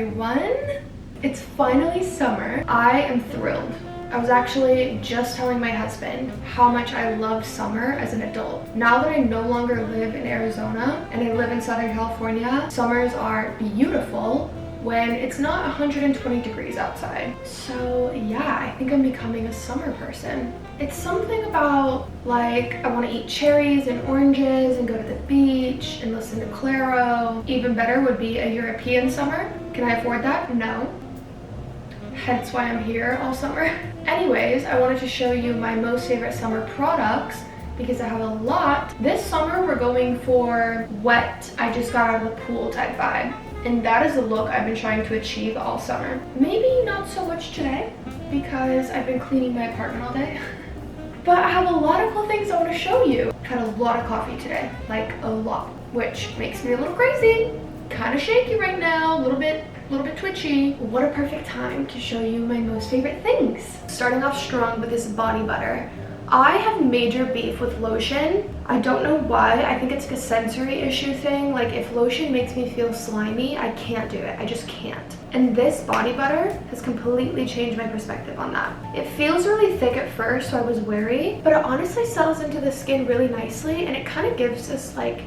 everyone. It's finally summer. I am thrilled. I was actually just telling my husband how much I love summer as an adult. Now that I no longer live in Arizona and I live in Southern California, summers are beautiful when it's not 120 degrees outside. So yeah, I think I'm becoming a summer person. It's something about, like, I want to eat cherries and oranges and go to the beach and listen to Claro. Even better would be a European summer. Can I afford that? No. Hence why I'm here all summer. Anyways, I wanted to show you my most favorite summer products because I have a lot. This summer we're going for wet, I just got out of the pool type vibe. And that is the look I've been trying to achieve all summer. Maybe not so much today because I've been cleaning my apartment all day. But I have a lot of cool things I want to show you. Had a lot of coffee today, like a lot, which makes me a little crazy. Kind of shaky right now, a little bit twitchy. What a perfect time to show you my most favorite things. Starting off strong with this body butter. I have major beef with lotion. I don't know why. I think it's like a sensory issue thing. Like if lotion makes me feel slimy, I can't do it. I just can't. And this body butter has completely changed my perspective on that. It feels really thick at first, so I was wary, but it honestly settles into the skin really nicely and it kind of gives this like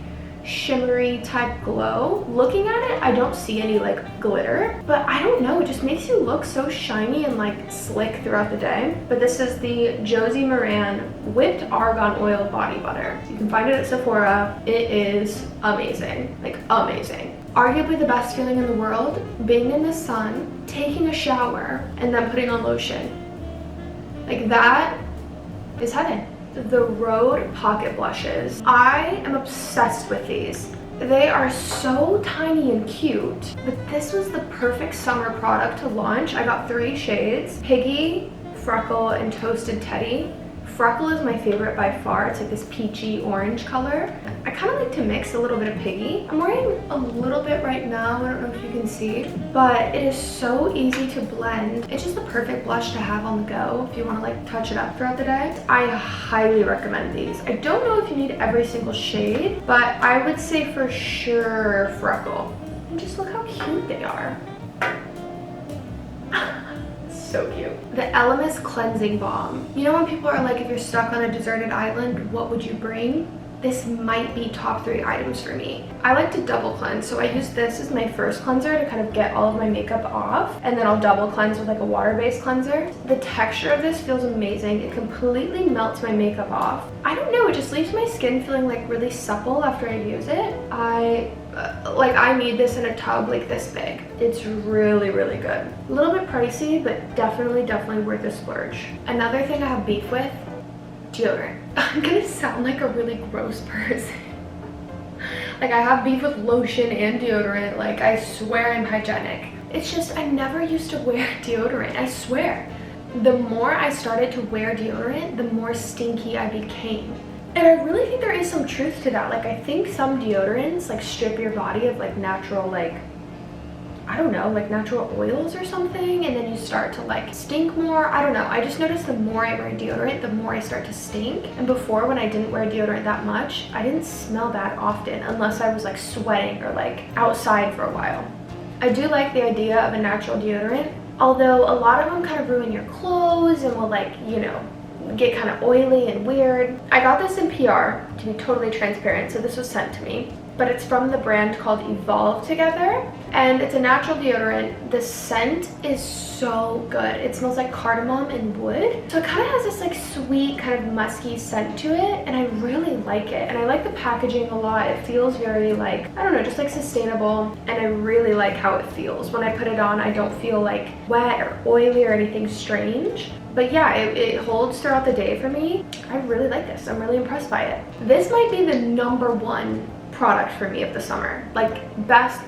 shimmery type glow. Looking at it, I don't see any like glitter, but I don't know, it just makes you look so shiny and like slick throughout the day. But this is the Josie Moran whipped argan oil body butter. You can find it at Sephora. It is amazing, like amazing. Arguably the best feeling in the world, being in the sun, taking a shower, and then putting on lotion. Like that is heaven. The Rhode pocket blushes. I am obsessed with these. They are so tiny and cute, but this was the perfect summer product to launch. I got 3 shades, Piggy, Freckle, and Toasted Teddy. Freckle is my favorite by far. It's like this peachy orange color. I kind of like to mix a little bit of Piggy. I'm wearing a little bit right now. I don't know if you can see, but it is so easy to blend. It's just the perfect blush to have on the go if you want to like touch it up throughout the day. I highly recommend these. I don't know if you need every single shade, but I would say for sure Freckle. And just look how cute they are. So cute. The Elemis Cleansing Balm. You know when people are like, if you're stuck on a deserted island, what would you bring? This might be top 3 items for me. I like to double cleanse, so I use this as my first cleanser to kind of get all of my makeup off, and then I'll double cleanse with like a water-based cleanser. The texture of this feels amazing. It completely melts my makeup off. I don't know, it just leaves my skin feeling like really supple after I use it. I need this in a tub like this big. It's really, really good. A little bit pricey, but definitely worth a splurge. Another thing I have beef with, deodorant. I'm gonna sound like a really gross person. Like I have beef with lotion and deodorant. Like I swear I'm hygienic. It's just I never used to wear deodorant, I swear. The more I started to wear deodorant, the more stinky I became. And I really think there is some truth to that. Like I think some deodorants like strip your body of like natural, like, I don't know, like natural oils or something, and then you start to like stink more. I don't know. I just noticed the more I wear deodorant, the more I start to stink. And before, when I didn't wear deodorant that much, I didn't smell that often unless I was like sweating or like outside for a while. I do like the idea of a natural deodorant, although a lot of them kind of ruin your clothes and will like, you know, get kind of oily and weird. I got this in PR, to be totally transparent, so this was sent to me. But it's from the brand called Evolvetogether, and it's a natural deodorant. The scent is so good. It smells like cardamom and wood. So it kind of has this like sweet kind of musky scent to it, and I really like it. And I like the packaging a lot. It feels very like, I don't know, just like sustainable, and I really like how it feels. When I put it on, I don't feel like wet or oily or anything strange. But yeah, it holds throughout the day for me. I really like this. I'm really impressed by it. This might be the #1 product for me of the summer. Like best,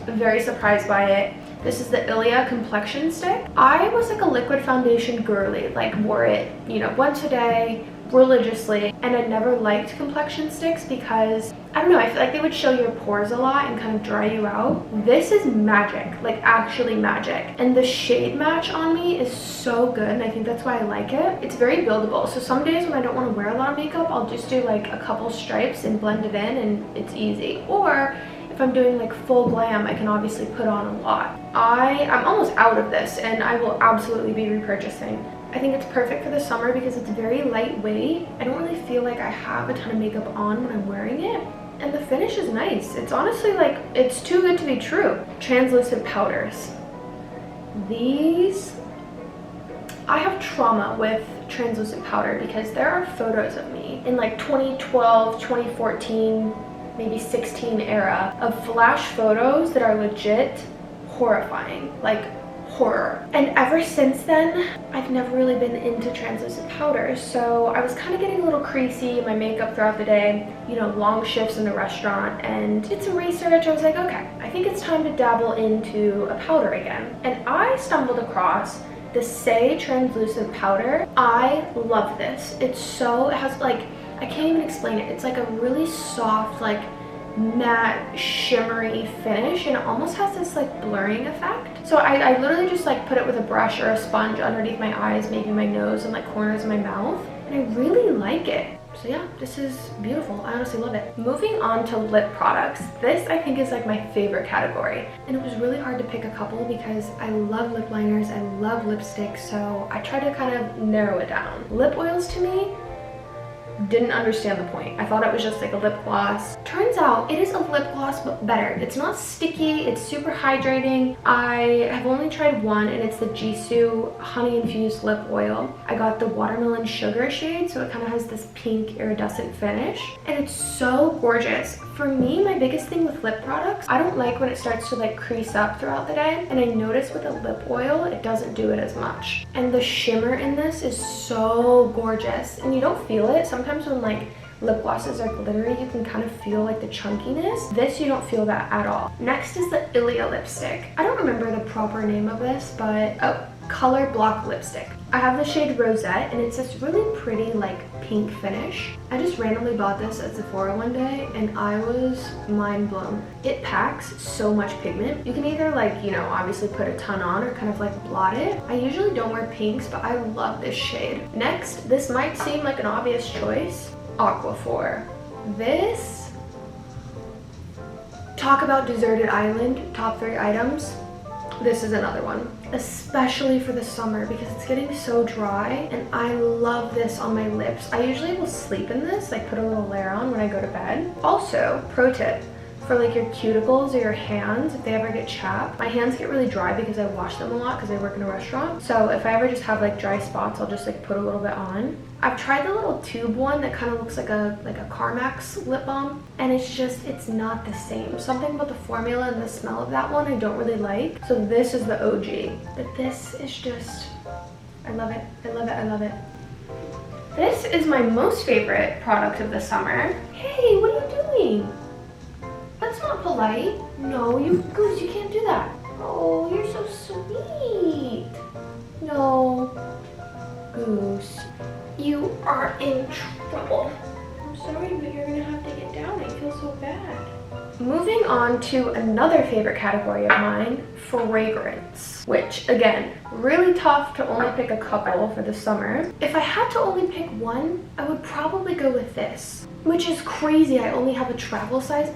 very surprised by it. This is the Ilia complexion stick. I was like a liquid foundation girly, like wore it, you know, once a day, religiously, and I never liked complexion sticks because I don't know, I feel like they would show your pores a lot and kind of dry you out. This is magic, like actually magic, and the shade match on me is so good, and I think that's why I like it. It's very buildable, so some days when I don't want to wear a lot of makeup, I'll just do like a couple stripes and blend it in, and it's easy. Or if I'm doing like full glam, I can obviously put on a lot. I'm almost out of this and I will absolutely be repurchasing. I think it's perfect for the summer because it's very lightweight. I don't really feel like I have a ton of makeup on when I'm wearing it. And the finish is nice. It's honestly like, it's too good to be true. Translucent powders. These, I have trauma with translucent powder because there are photos of me in like 2012, 2014, maybe 16 era of flash photos that are legit horrifying, like horror. And ever since then, I've never really been into translucent powders, so I was kind of getting a little creasy in my makeup throughout the day, you know, long shifts in the restaurant, and did some research. I was like, okay, I think it's time to dabble into a powder again. And I stumbled across the Saie translucent powder. I love this. It has like, I can't even explain it. It's like a really soft, like matte shimmery finish, and it almost has this like blurring effect. So I literally just like put it with a brush or a sponge underneath my eyes, maybe my nose and like corners of my mouth, and I really like it. So yeah, this is beautiful. I honestly love it. Moving on to lip products. This I think is like my favorite category, and it was really hard to pick a couple because I love lip liners, I love lipstick, so I tried to kind of narrow it down. Lip oils to me, didn't understand the point. I thought it was just like a lip gloss. Turns out it is a lip gloss but better. It's not sticky, it's super hydrating. I have only tried one, and it's the Jisoo honey infused lip oil. I got the watermelon sugar shade, so it kind of has this pink iridescent finish, and it's so gorgeous. For me, my biggest thing with lip products, I don't like when it starts to like crease up throughout the day, and I notice with a lip oil it doesn't do it as much. And the shimmer in this is so gorgeous, and you don't feel it. Sometimes when like lip glosses are glittery, you can kind of feel like the chunkiness. This, you don't feel that at all. Next is the Ilia lipstick. I don't remember the proper name of this, but Color Block lipstick. I have the shade Rosette, and it's this really pretty like pink finish. I just randomly bought this at Sephora one day, and I was mind blown. It packs so much pigment. You can either like, you know, obviously put a ton on or kind of like blot it. I usually don't wear pinks, but I love this shade. Next, this might seem like an obvious choice, Aquaphor. This, talk about deserted island, top 3 items. This is another one, especially for the summer because it's getting so dry, and I love this on my lips. I usually will sleep in this, like put a little layer on when I go to bed. Also, pro tip, for like your cuticles or your hands, if they ever get chapped. My hands get really dry because I wash them a lot because I work in a restaurant. So if I ever just have like dry spots, I'll just like put a little bit on. I've tried the little tube one that kind of looks like a Carmex lip balm, and it's not the same. Something about the formula and the smell of that one I don't really like. So this is the OG. But this is just, I love it. I love it. I love it. This is my most favorite product of the summer. Hey, what are you doing? That's not polite. No, you Goose, you can't do that. Oh, you're so sweet. No, Goose, you are in trouble. I'm sorry, but you're gonna have to get down. I feel so bad. Moving on to another favorite category of mine, fragrance, which again, really tough to only pick a couple for the summer. If I had to only pick one, I would probably go with this, which is crazy. I only have a travel size.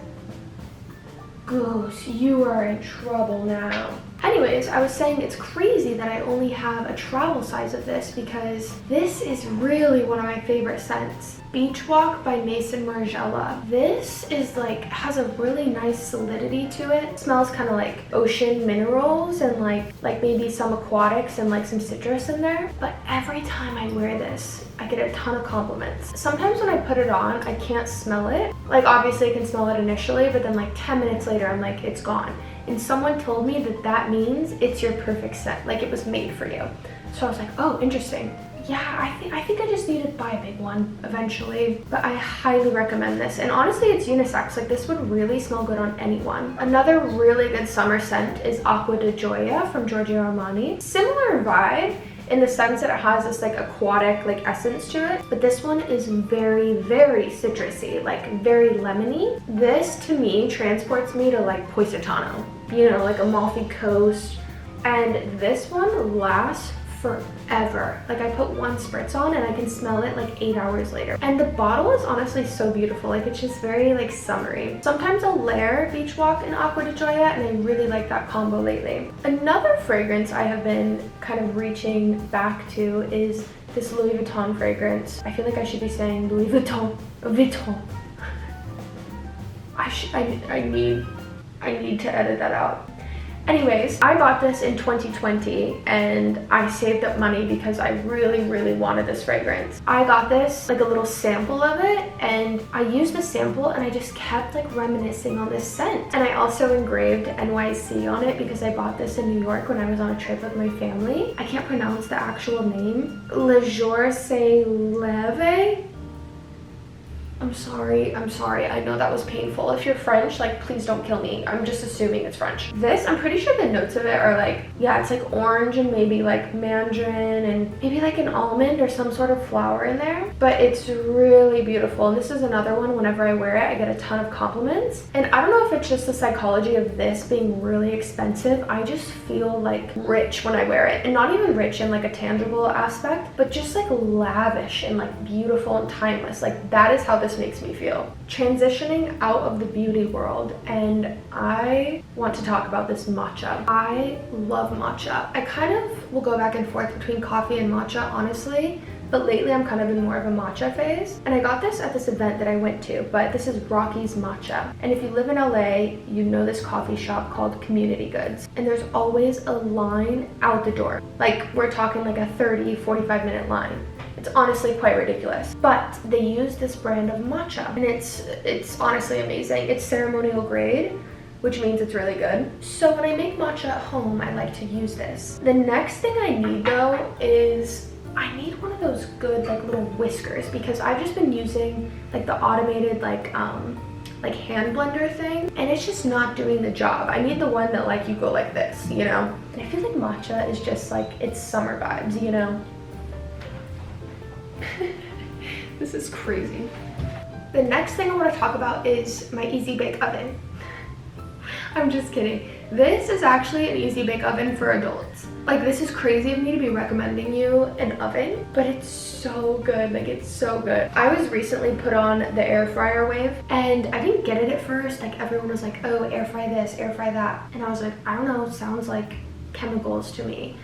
Goose, you are in trouble now. Anyways, I was saying it's crazy that I only have a travel size of this because this is really one of my favorite scents. Beach Walk by Mason Margiela. This is like, has a really nice solidity to it. It smells kind of like ocean minerals and like maybe some aquatics and like some citrus in there. But every time I wear this, I get a ton of compliments. Sometimes when I put it on, I can't smell it. Like obviously I can smell it initially, but then like 10 minutes later, I'm like, it's gone. And someone told me that that means it's your perfect scent, like it was made for you. So I was like, oh, interesting. Yeah, I think I just need to buy a big one eventually, but I highly recommend this. And honestly, it's unisex. Like this would really smell good on anyone. Another really good summer scent is Acqua di Gioia from Giorgio Armani. Similar vibe in the sense that it has this like aquatic like essence to it, but this one is very, very citrusy, like very lemony. This to me transports me to like Positano, you know, like Amalfi Coast. And this one lasts forever. Like I put one spritz on and I can smell it like 8 hours later. And the bottle is honestly so beautiful. Like it's just very like summery. Sometimes I'll layer beach walk in acqua di gioia, and I really like that combo lately. Another fragrance I have been kind of reaching back to is this Louis Vuitton fragrance. I feel like I should be saying Louis Vuitton. I need to edit that out. Anyways, I bought this in 2020 and I saved up money because I really wanted this fragrance. I got this, like a little sample of it, and I used the sample and I just kept like reminiscing on this scent. And I also engraved NYC on it because I bought this in New York when I was on a trip with my family. I can't pronounce the actual name. Le jour, saie, lève. I'm sorry, I know that was painful. If you're French, like, please don't kill me. I'm just assuming it's French. This, I'm pretty sure the notes of it are like, yeah, it's like orange and maybe like mandarin and maybe like an almond or some sort of flower in there. But it's really beautiful. And this is another one, whenever I wear it, I get a ton of compliments. And I don't know if it's just the psychology of this being really expensive. I just feel like rich when I wear it. And not even rich in like a tangible aspect, but just like lavish and like beautiful and timeless. Like that is how this makes me feel. Transitioning out of the beauty world, and I want to talk about this matcha. I love matcha. I kind of will go back and forth between coffee and matcha, honestly, but lately I'm kind of in more of a matcha phase. And I got this at this event that I went to, but this is Rocky's Matcha. And if you live in LA, you know this coffee shop called Community Goods. And there's always a line out the door. Like we're talking like a 30-45 minute line. It's honestly quite ridiculous, but they use this brand of matcha and it's honestly amazing. It's ceremonial grade, which means it's really good. So when I make matcha at home, I like to use this. The next thing I need though is I need one of those good like little whiskers, because I've just been using like the automated like hand blender thing, and it's just not doing the job. I need the one that like you go like this, you know? And I feel like matcha is just like, it's summer vibes, you know? This is crazy. The next thing I want to talk about is my easy bake oven. I'm just kidding. This is actually an easy bake oven for adults. Like this is crazy of me to be recommending you an oven, but it's so good. Like it's so good. I was recently put on the air fryer wave and I didn't get it at first. Like everyone was like, oh, air fry this, air fry that. And I was like, I don't know, it sounds like chemicals to me.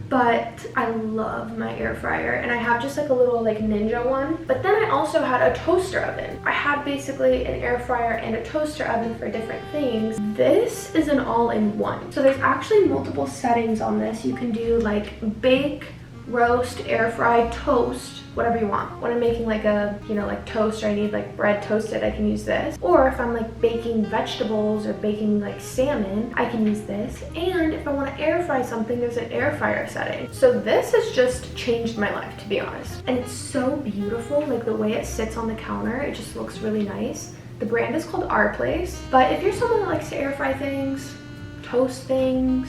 But I love my air fryer, and I have just like a little like ninja one. But then I also had a toaster oven. I had basically an air fryer and a toaster oven for different things. This is an all-in-one. So there's actually multiple settings on this. You can do like bake, roast, air fry, toast, whatever you want. When I'm making like a, you know, like toast, or I need like bread toasted, I can use this. Or if I'm like baking vegetables or baking like salmon, I can use this. And if I want to air fry something, there's an air fryer setting. So this has just changed my life, to be honest. And it's so beautiful, like the way it sits on the counter, it just looks really nice. The brand is called Our Place. But if you're someone that likes to air fry things, toast things,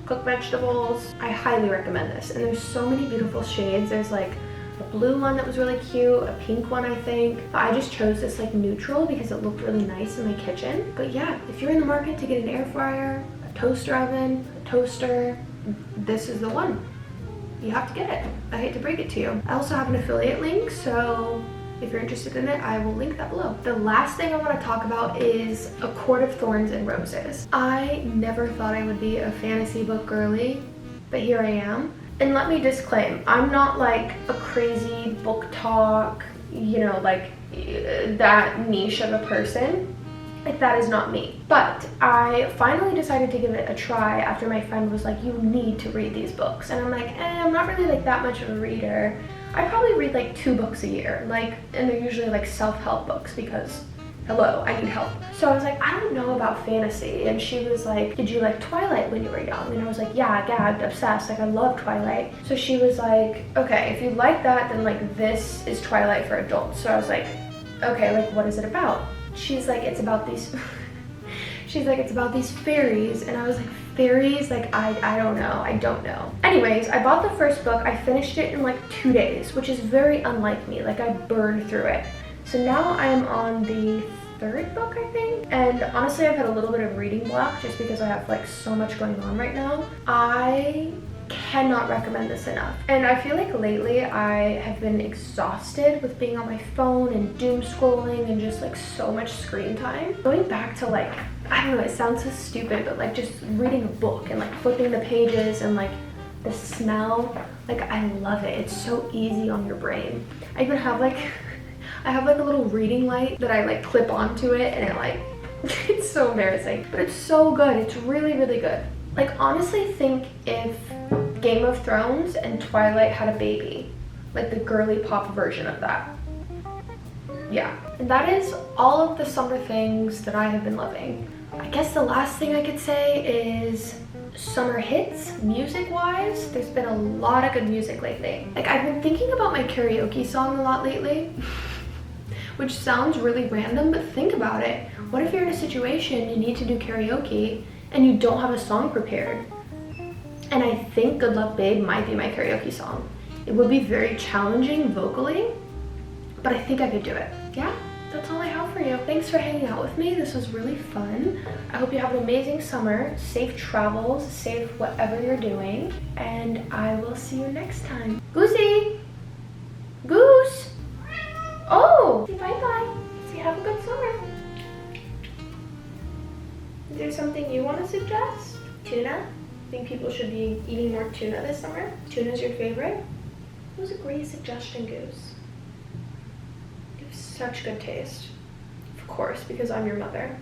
cook vegetables, I highly recommend this. And there's so many beautiful shades. There's like a blue one that was really cute, a pink one I think. But I just chose this like neutral because it looked really nice in my kitchen. But yeah, if you're in the market to get an air fryer, a toaster oven, a toaster, this is the one. You have to get it. I hate to break it to you. I also have an affiliate link, so if you're interested in it, I will link that below. The last thing I want to talk about is A Court of Thorns and Roses. I never thought I would be a fantasy book girly, but here I am. And let me disclaim, I'm not like a crazy book talk, you know, like that niche of a person. Like that is not me. But I finally decided to give it a try after my friend was like, you need to read these books. And I'm like, I'm not really like that much of a reader. I probably read like 2 books a year, like, and they're usually like self-help books because, hello, I need help. So I was like, I don't know about fantasy. And she was like, did you like Twilight when you were young? And I was like, yeah, gagged, obsessed, like I love Twilight. So she was like, okay, if you like that, then like this is Twilight for adults. So I was like, okay, like what is it about? She's like, it's about these, she's like, it's about these fairies. And I was like, fairies? Like, I don't know. Anyways, I bought the first book. I finished it in like 2 days, which is very unlike me. Like I burned through it. So now I am on the 3rd book, I think. And honestly, I've had a little bit of reading block just because I have like so much going on right now. I cannot recommend this enough. And I feel like lately I have been exhausted with being on my phone and doom scrolling and just like so much screen time. Going back to like, I don't know, it sounds so stupid, but like just reading a book and like flipping the pages and like the smell, like I love it. It's so easy on your brain. I even have like, I have like a little reading light that I like clip onto it, and it like, it's so embarrassing, but it's so good. It's really, really good. Like honestly, think if Game of Thrones and Twilight had a baby, like the girly pop version of that. Yeah, and that is all of the summer things that I have been loving. I guess the last thing I could say is summer hits, music-wise. There's been a lot of good music lately. Like I've been thinking about my karaoke song a lot lately, which sounds really random, but think about it. What if you're in a situation you need to do karaoke and you don't have a song prepared? And I think Good Luck Babe might be my karaoke song. It would be very challenging vocally, but I think I could do it. Yeah, that's all I have for you. Thanks for hanging out with me. This was really fun. I hope you have an amazing summer. Safe travels, safe whatever you're doing, and I will see you next time. Goosey! Goose! Oh! Say bye-bye. Say have a good summer. Is there something you want to suggest? Tuna? Think people should be eating more tuna this summer? Tuna's your favorite? It was a great suggestion, Goose. You have such good taste. Of course, because I'm your mother.